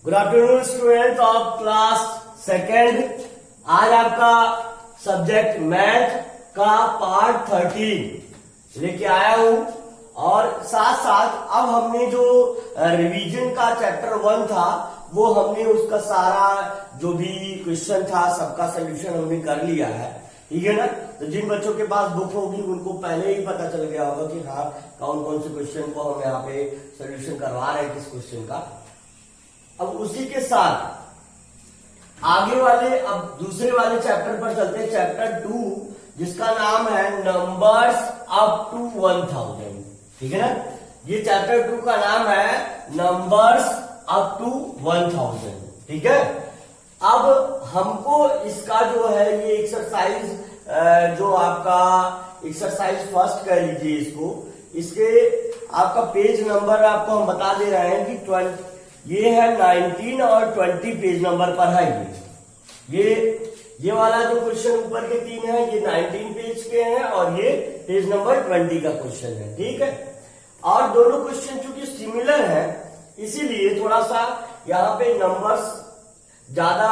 Good afternoon student of class second. आज आपका subject math का पार्ट 13 लेके आया हूं और साथ साथ अब हमने जो रिवीजन का चैप्टर 1 था वो हमने उसका सारा जो भी क्वेश्चन था सबका सोल्यूशन हमने कर लिया है, ठीक है ना। तो जिन बच्चों के पास बुक होगी उनको पहले ही पता चल गया होगा कि हाँ कौन कौन से क्वेश्चन को हम यहाँ पे सोल्यूशन करवा रहे हैं किस क्वेश्चन का। अब उसी के साथ आगे वाले अब दूसरे वाले चैप्टर पर चलते हैं, चैप्टर 2 जिसका नाम है नंबर्स अप टू 1000, ठीक है ना। ये चैप्टर 2 का नाम है नंबर्स अप टू 1000, ठीक है। अब हमको इसका जो है ये एक्सरसाइज जो आपका एक्सरसाइज फर्स्ट कह लीजिए इसको, इसके आपका पेज नंबर आपको हम बता दे रहे हैं कि ये है 19 और 20 पेज नंबर पर है। ये वाला जो क्वेश्चन ऊपर के 3 है ये 19 पेज के हैं और ये पेज नंबर 20 का क्वेश्चन है, ठीक है। और दोनों क्वेश्चन चूंकि सिमिलर है इसीलिए थोड़ा सा यहाँ पे नंबर्स ज्यादा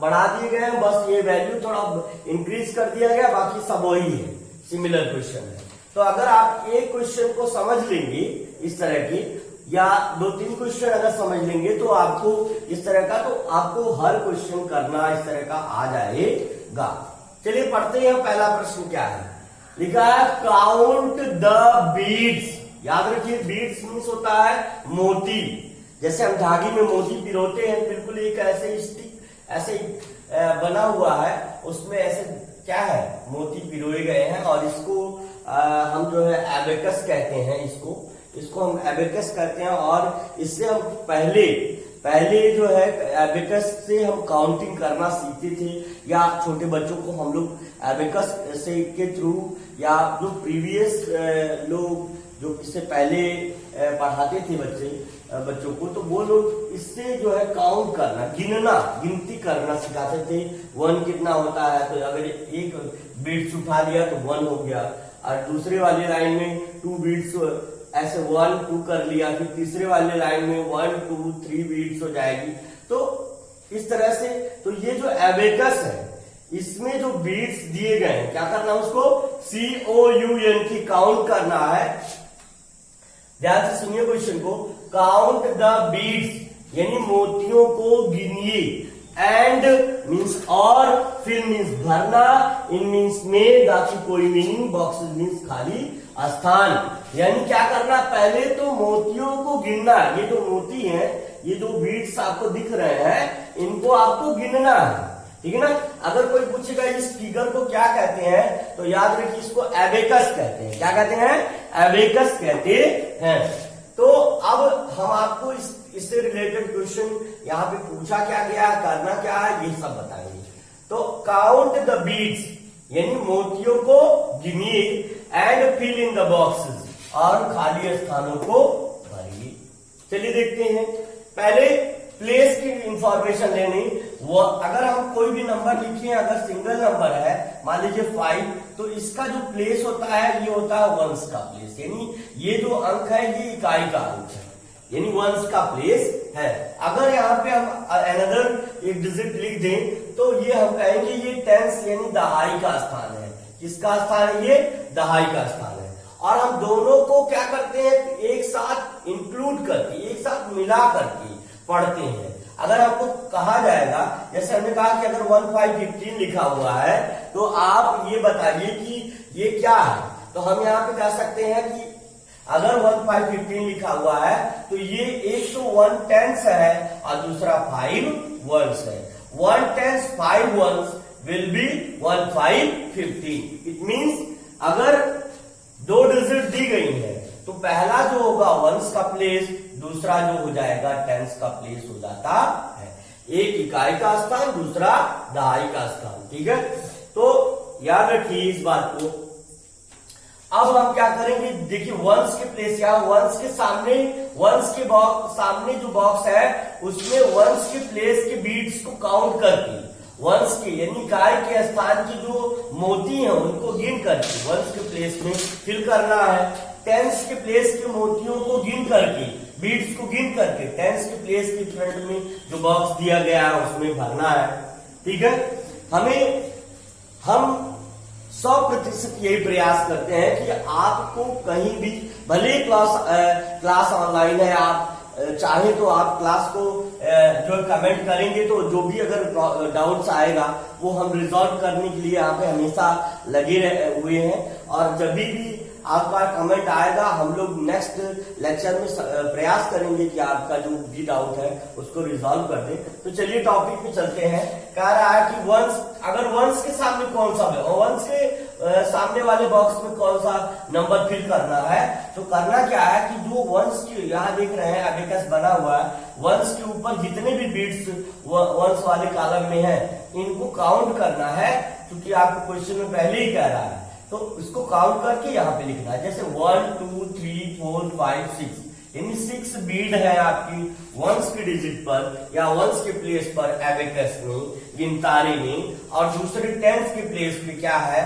बढ़ा दिए गए हैं, बस ये वैल्यू थोड़ा इंक्रीज कर दिया गया, बाकी सब वही है, सिमिलर क्वेश्चन है। तो अगर आप एक क्वेश्चन को समझ लेंगे इस तरह की या 2-3 क्वेश्चन अगर समझ लेंगे तो आपको इस तरह का तो आपको हर क्वेश्चन करना इस तरह का आ जाएगा। चलिए पढ़ते हैं। पहला प्रश्न क्या है, लिखा है काउंट द बीड्स। याद रखिए बीड्स मीन्स होता है मोती, जैसे हम धागे में मोती पिरोते हैं, बिल्कुल एक ऐसे स्टिक ऐसे बना हुआ है, उसमें ऐसे क्या है मोती पिरोए गए हैं और इसको हम जो है एबेकस कहते हैं, इसको हम एबेकस कहते हैं। और इससे हम पहले जो है एबेकस से हम काउंटिंग करना सीखते थे, या छोटे बच्चों को हम लोग एबेकस से के थ्रू या जो प्रीवियस लोग जो इससे पहले पढ़ाते थे बच्चों को, तो वो लोग इससे जो है काउंट करना गिनती करना सिखाते थे। 1 कितना होता है, तो अगर एक बीट्स उठा लिया तो 1 हो गया, और दूसरे वाली लाइन में 2 बीट्स ऐसे 1 2 कर लिया, फिर तीसरे वाले लाइन में 1 2 3 बीट्स हो जाएगी। तो इस तरह से तो ये जो एबेकस है इसमें जो बीट्स दिए गए हैं क्या करना, उसको COUN की काउंट करना है। ध्यान से सुनिए क्वेश्चन को, काउंट द बीड्स यानी मोतियों को गिनिए, एंड मीन्स और, फिर मीन्स भरना, इन मीन्स में, बाकी कोई मीनिंग, बॉक्सेस मीन्स खाली स्थान। यानी क्या करना, पहले तो मोतियों को गिनना। ये जो मोती है, ये जो बीड्स आपको दिख रहे हैं, इनको आपको गिनना है, ठीक है ना। अगर कोई पूछेगा इस फिगर को क्या कहते हैं, तो याद रखिए इसको एबेकस कहते हैं। क्या कहते हैं? एबेकस कहते हैं। तो अब हम आपको इससे रिलेटेड क्वेश्चन यहाँ पे पूछा क्या गया, करना क्या है, ये सब बताएंगे। तो काउंट द बीड्स यानी मोतियों को गिनिए, and fill in the boxes और खाली स्थानों को भरिए। चलिए देखते हैं। पहले प्लेस की इंफॉर्मेशन लेनी, वो अगर हम कोई भी नंबर लिखे, अगर सिंगल नंबर है मान लीजिए 5, तो इसका जो प्लेस होता है ये होता है वंस का प्लेस, यानी ये जो अंक है ये इकाई का अंक है, यानी वंस का प्लेस है। अगर यहाँ पे हम अनदर एक डिजिट लिख दें तो ये हम कहेंगे ये टेंस यानी दहाई का स्थान है। किसका स्थान है? ये दहाई का स्थान है। और हम दोनों को क्या करते हैं, एक साथ इंक्लूड करके, एक साथ मिला करके पढ़ते हैं। अगर आपको कहा जाएगा, जैसे हमने कहा कि अगर 1515 लिखा हुआ है तो आप ये बताइए कि ये क्या है, तो हम यहाँ पे कह सकते हैं कि अगर 1515 लिखा हुआ है तो ये एक तो 1 टेंस है और दूसरा 5 वंस है। 1 tens 5 ones will be 1515। It means अगर 2 डिजिट दी गई है तो पहला जो होगा वंस का प्लेस, दूसरा जो हो जाएगा टेंस का प्लेस हो जाता है। एक इकाई का स्थान, दूसरा दहाई का स्थान, ठीक है। तो याद रखिए इस बात को। अब हम क्या करेंगे, देखिए वंस के प्लेस या वंस के सामने, वंस के सामने जो बॉक्स है उसमें वंस के प्लेस के बीट्स को काउंट करके, वंस के यानी इकाई के स्थान की जो मोती है उनको गिन करके वंस के प्लेस में फिल करना है। टेंस के प्लेस के मोतियों को गिन करके बीट्स को गिन करके टेंस के प्लेस के फ्रंट में जो बॉक्स दिया गया है उसमें भरना है। ठीक है, हम 100% यही प्रयास करते हैं कि आपको कहीं भी, भले क्लास ऑनलाइन है, आप चाहे तो आप क्लास को जो कमेंट करेंगे तो जो भी अगर डाउट्स आएगा वो हम रिजॉल्व करने के लिए यहाँ पे हमेशा लगे हुए हैं। और जब भी आपका कमेंट आएगा हम लोग नेक्स्ट लेक्चर में प्रयास करेंगे कि आपका जो भी डाउट है उसको रिजॉल्व कर दे। तो चलिए टॉपिक में चलते हैं। कह रहा है कि वंस, अगर वंस के सामने कौन सा है, वंस के सामने वाले बॉक्स में कौन सा नंबर फिल करना है, तो करना क्या है कि जो वंस की यहाँ देख रहे हैं एबेकस बना हुआ है, वंस के ऊपर जितने भी बीट्स वंस वाले कॉलम में है इनको काउंट करना है, क्योंकि आपको क्वेश्चन में पहले ही कह रहा है। तो इसको काउंट करके यहाँ पे लिखना है, जैसे 1 2 3 4 5 6, यानी 6 बीड है आपकी वंस के डिजिट पर या वंस के प्लेस पर एबेकस में, गिनतारे में। और दूसरे टेंस के प्लेस पे क्या है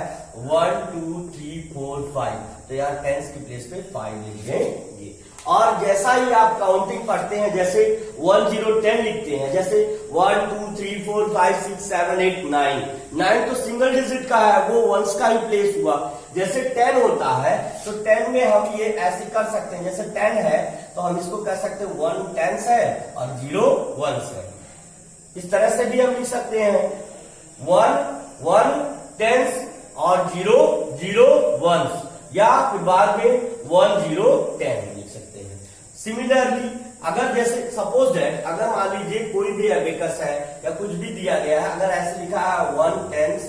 1 2 3 4 5, तो यहाँ टेंस के प्लेस पे 5 लिख देंगे। और जैसा ही आप काउंटिंग पढ़ते हैं, जैसे 1 0 10 लिखते हैं, जैसे 1 2 3 4 5 6 7 8 9 तो सिंगल डिजिट का है, वो वंस का ही प्लेस हुआ। जैसे 10 होता है तो 10 में हम ये ऐसे कर सकते हैं, जैसे 10 है तो हम इसको कह सकते हैं 1 टेंस है और 0 वंस है। इस तरह से भी हम लिख सकते हैं 1 1 टेंस और 0 0 वंस, या फिर बाद में 1 0 10 लिख सकते हैं। सिमिलरली अगर जैसे सपोज दैट, अगर मान लीजिए कोई भी एबेकस है या कुछ भी दिया गया है, अगर ऐसे लिखा है 1 टेंस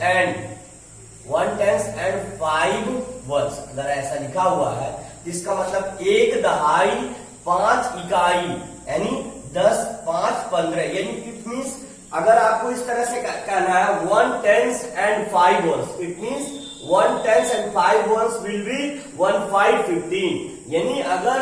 एंड 5 वंस, अगर ऐसा लिखा हुआ है जिसका मतलब 1 दहाई 5 इकाई, यानी 10 5 15, यानी इट मीन्स अगर आपको इस तरह से कहना है 1 tens and 5 ones, it means 1 tens and 5 ones will be 1 5 15, यानी अगर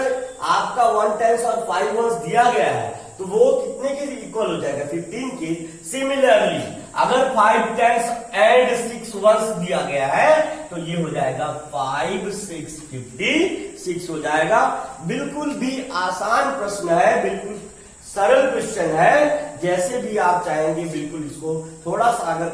आपका 1 टेंस और 5 वंस दिया गया है तो वो कितने के इक्वल हो जाएगा 15 के। सिमिलरली अगर 5 टेंस एंड 6 वंस दिया गया है तो ये हो जाएगा 5 6 56 हो जाएगा। बिल्कुल भी आसान प्रश्न है, बिल्कुल सरल क्वेश्चन है, जैसे भी आप चाहेंगे बिल्कुल इसको थोड़ा सा अगर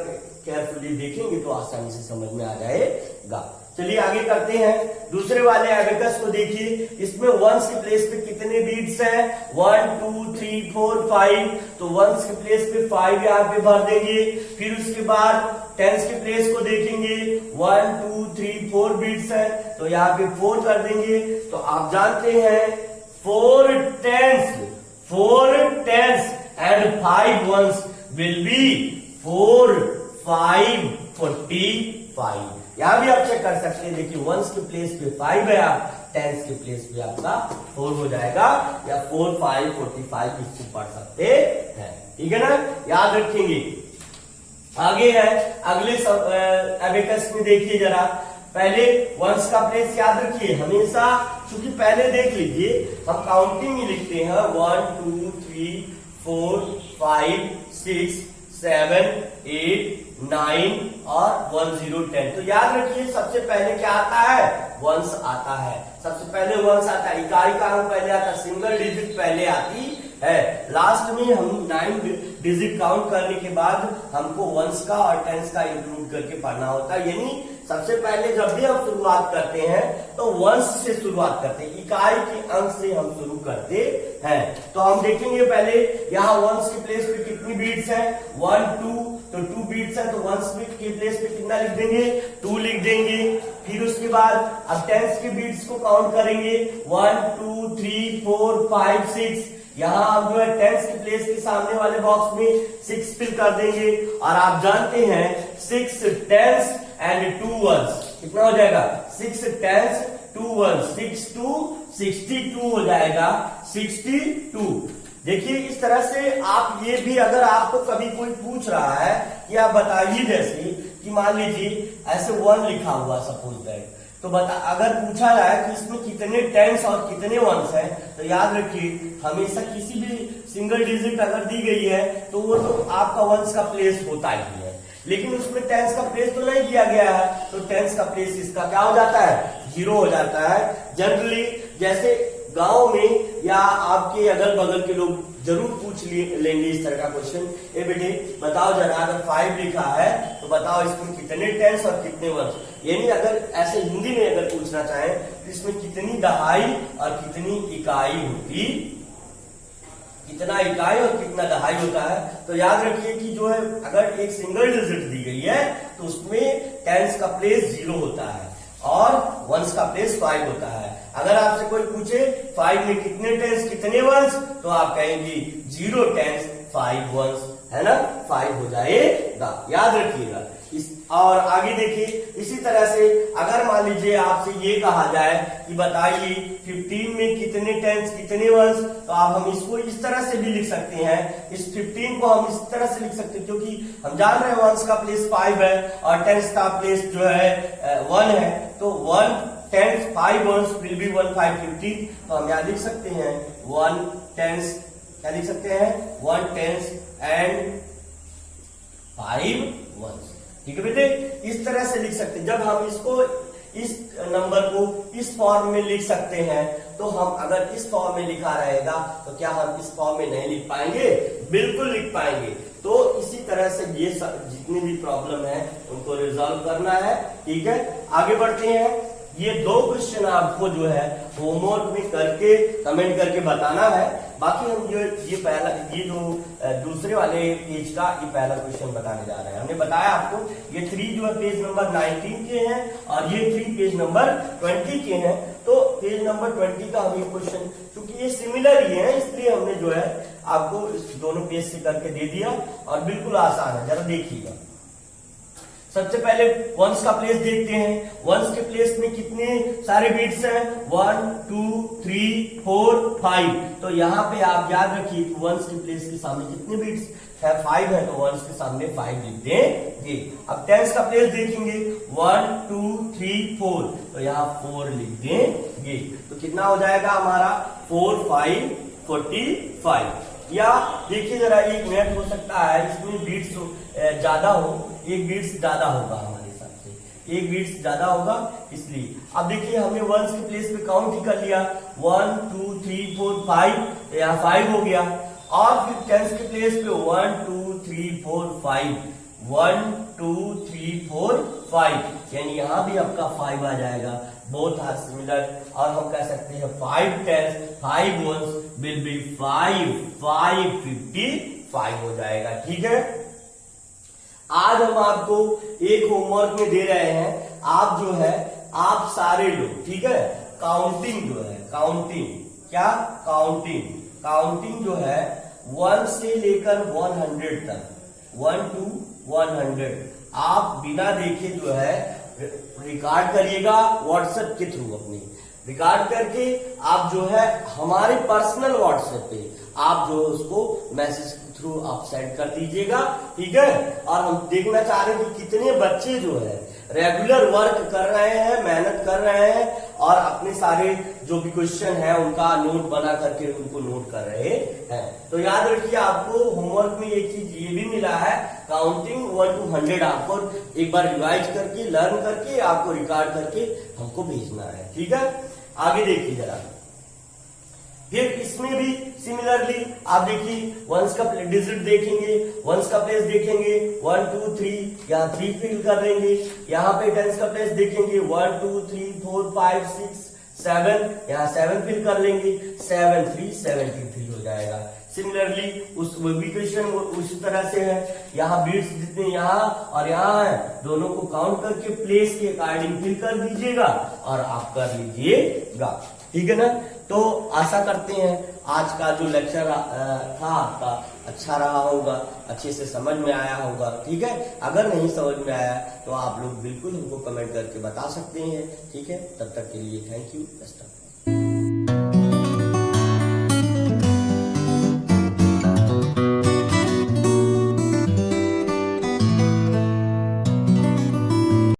केयरफुली देखेंगे तो आसानी से समझ में आ जाएगा। चलिए आगे करते हैं। दूसरे वाले एबेकस को देखिए, इसमें वंस के प्लेस पे कितने बीट्स हैं 1 2 3 4 5, तो वंस के प्लेस पे 5 यहाँ पे भर देंगे। फिर उसके बाद टेंस के प्लेस को देखेंगे 1 2 3 4 बीट्स है तो यहाँ पे 4 कर देंगे। तो आप जानते हैं 4 tens and 5 ones will be 4 5 45। यहां भी आप चेक कर सकते हैं, देखिए वंस के प्लेस पे 5 है, आप टेंस के प्लेस पे आपका 4 हो जाएगा, या 4 5 45 इसको पढ़ सकते हैं। ठीक है ना, याद रखेंगे। आगे है अगले एबेकस में देखिए जरा, पहले वंस का प्लेस याद रखिए हमेशा, क्योंकि पहले देख लीजिए हम काउंटिंग ही लिखते हैं 1 2 3 4 5 6 7 8 9 और 1 0 10। तो याद रखिए सबसे पहले क्या आता है वंस आता है, सबसे पहले वंस आता है, इकाई का अंक पहले आता है, सिंगल डिजिट पहले आती है। लास्ट में हम 9 डिजिट काउंट करने के बाद हमको वंस का और टेंस का इंक्लूड करके पढ़ना होता है। यानी सबसे पहले जब भी हम शुरुआत करते हैं तो वंस से शुरुआत करते हैं, इकाई के अंक से हम शुरू करते हैं। तो हम देखेंगे पहले यहाँ वंस के प्लेस पे कितनी बीट्स हैं 1 2, तो 2 बीट्स है तो वंस के प्लेस पे कितना लिख देंगे 2 लिख देंगे। फिर उसके बाद अब टेंस के बीट्स को काउंट करेंगे 1 2 3 4 5 6, यहाँ हम जो है टेंस के प्लेस के सामने वाले बॉक्स में 6 फिल कर देंगे। और आप जानते हैं 6 टेंस एंड 2 वंस कितना हो जाएगा 6 टेंस 2 वंस, 6 2 62 हो जाएगा 62। देखिए इस तरह से आप ये भी, अगर आपको कभी कोई पूछ रहा है कि आप बताइए, जैसे कि मान लीजिए ऐसे 1 लिखा हुआ सपोज दैट, तो बता अगर पूछा जाए कि इसमें कितने टेंस और कितने वंस हैं, तो याद रखिए हमेशा किसी भी सिंगल डिजिट अगर दी गई है तो वो तो आपका वंस का प्लेस होता ही है, लेकिन उसमें टेंस का प्लेस तो नहीं दिया गया है, तो टेंस का प्लेस इसका क्या हो जाता है जीरो हो जाता है। जनरली जैसे गांव में या आपके अगल बगल के लोग जरूर पूछ लेंगे इस तरह का क्वेश्चन, ए बेटे बताओ जरा अगर 5 लिखा है तो बताओ इसमें कितने टेंस और कितने वंस। यानी अगर ऐसे हिंदी में अगर पूछना चाहें तो इसमें कितनी दहाई और कितनी इकाई होती, कितना इकाई और कितना दहाई होता है। तो याद रखिए कि जो है अगर एक सिंगल डिजिट दी गई है तो उसमें टेंस का प्लेस 0 होता है और वंस का प्लेस 5 होता है। अगर आपसे कोई पूछे 5 में कितने टेंस कितने वंस, तो आप कहेंगे 0 टेंस 5 वंस, है ना, 5 हो जाएगा, याद रखिएगा। और आगे देखिए इसी तरह से अगर मान लीजिए आपसे ये कहा जाए कि बताइए 15 में कितने टेंस कितने वंस, तो आप हम इसको इस तरह से भी लिख सकते हैं। इस 15 को हम इस तरह से लिख सकते हैं क्योंकि हम जान रहे हैं वंस का प्लेस 5 है और टेंस का प्लेस जो है 1 है, तो 1 टेंस 5 वंस विल बी 1 5 15। तो हम यहाँ लिख सकते हैं 1 टेंस, क्या लिख सकते हैं 1 टेंस एंड 5 वंस। ठीक है बेटे, इस तरह से लिख सकते हैं। जब हम इसको इस नंबर को इस फॉर्म में लिख सकते हैं तो हम अगर इस फॉर्म में लिखा रहेगा तो क्या हम इस फॉर्म में नहीं लिख पाएंगे? बिल्कुल लिख पाएंगे। तो इसी तरह से ये जितनी भी प्रॉब्लम है उनको रिजॉल्व करना है। ठीक है, आगे बढ़ते हैं। ये 2 क्वेश्चन आपको जो है होमवर्क में करके कमेंट करके बताना है। बाकी हम जो ये जो दूसरे वाले पेज का ये पहला क्वेश्चन बताने जा रहे हैं। हमने बताया आपको ये 3 जो है पेज नंबर 19 के हैं और ये 3 पेज नंबर 20 के हैं। तो पेज नंबर 20 का हम ये क्वेश्चन, क्योंकि ये सिमिलर ही है इसलिए हमने जो है आपको इस दोनों पेज से करके दे दिया और बिल्कुल आसान है, जरा देखिएगा। सबसे पहले वंस का प्लेस देखते हैं। वंस के प्लेस में कितने सारे बिट्स हैं? 1 2 3 4 5। तो यहाँ पे आप याद रखिए कि वंस के प्लेस के सामने कितने बिट्स है? 5 है, तो वंस के सामने 5 लिख देंगे। अब टेंस का प्लेस देखेंगे 1 2 3 4, तो यहाँ 4 लिख देंगे। तो कितना हो जाएगा हमारा 4 5 45। या देखिए जरा एक मिनट हो सकता है इसमें बीट्स ज्यादा हो, एक बीट्स ज्यादा होगा हमारे हिसाब से, एक बीट्स ज्यादा होगा इसलिए। अब देखिए हमने वंस के प्लेस पे काउंट ही कर लिया 1 2 3 4 5, तो यहाँ 5 हो गया। और फिर टेंस के प्लेस पे 1 2 3 4 5, 1 2 3 4 5, यानी यहाँ भी आपका 5 आ जाएगा। बोथ आर सिमिलर और हम कह सकते हैं 5 टेंस 5 वंस विल बी 5 5 55 हो जाएगा। ठीक है, आज हम आपको एक होमवर्क में दे रहे हैं। आप जो है आप सारे लोग, ठीक है, काउंटिंग जो है काउंटिंग, क्या काउंटिंग जो है 1 से लेकर 100 तक, 1 to 100 आप बिना देखे जो है रिकॉर्ड करिएगा व्हाट्सएप के थ्रू। अपने रिकॉर्ड करके आप जो है हमारे पर्सनल व्हाट्सएप पे आप जो उसको मैसेज के थ्रू आप सेंड कर दीजिएगा। ठीक है, और हम देखना चाह रहे हैं कि कितने बच्चे जो है रेगुलर वर्क कर रहे हैं, मेहनत कर रहे हैं और अपने सारे जो भी क्वेश्चन है उनका नोट बना करके उनको नोट कर रहे हैं। तो याद रखिए आपको होमवर्क में एक चीज ये भी मिला है, काउंटिंग 1 to 100 आपको एक बार रिवाइज करके लर्न करके आपको रिकॉर्ड करके हमको भेजना है। ठीक है, आगे देखिए जरा। फिर इसमें भी सिमिलरली आप देखिए वंस का डिजिट देखेंगे, वंस का प्लेस देखेंगे 1 2 3, यहाँ 3 फिल कर देंगे। यहाँ पे टेंस का प्लेस देखेंगे 1 2 3 4 5 6 7, यहाँ 7 फिल कर लेंगे, 7 3 73 हो जाएगा। सिमिलरली उस भी क्वेश्चन उसी तरह से है। यहाँ बीट्स जितने यहाँ और यहाँ है दोनों को काउंट करके प्लेस के अकॉर्डिंग फिल कर दीजिएगा और आप कर लीजिएगा। ठीक है ना, तो आशा करते हैं आज का जो लेक्चर था आपका अच्छा रहा होगा, अच्छे से समझ में आया होगा। ठीक है, अगर नहीं समझ में आया तो आप लोग बिल्कुल हमको कमेंट करके बता सकते हैं। ठीक है, तब तक के लिए थैंक यू।